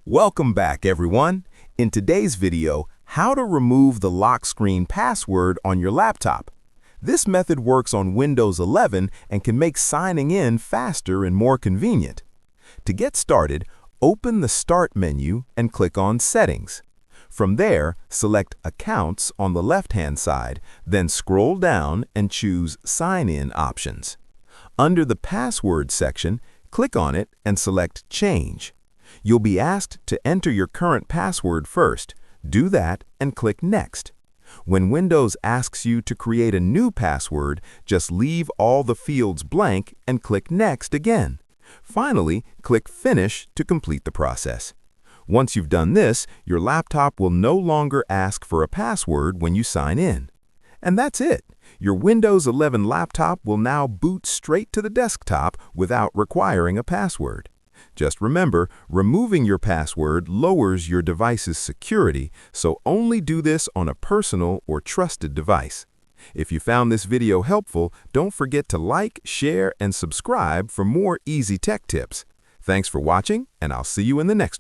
Welcome back, everyone. In today's video, how to remove the lock screen password on your laptop. This method works on Windows 11 and can make signing in faster and more convenient. To get started, open the Start menu and click on Settings. From there, select Accounts on the left-hand side, then scroll down and choose Sign In Options. Under the Password section, click on it and select Change. You'll be asked to enter your current password first. Do that and click Next. When Windows asks you to create a new password, just leave all the fields blank and click Next again. Finally, click Finish to complete the process. Once you've done this, your laptop will no longer ask for a password when you sign in. And that's it. Your Windows 11 laptop will now boot straight to the desktop without requiring a password. Just remember, removing your password lowers your device's security, so only do this on a personal or trusted device. If you found this video helpful, don't forget to like, share, and subscribe for more easy tech tips. Thanks for watching, and I'll see you in the next one.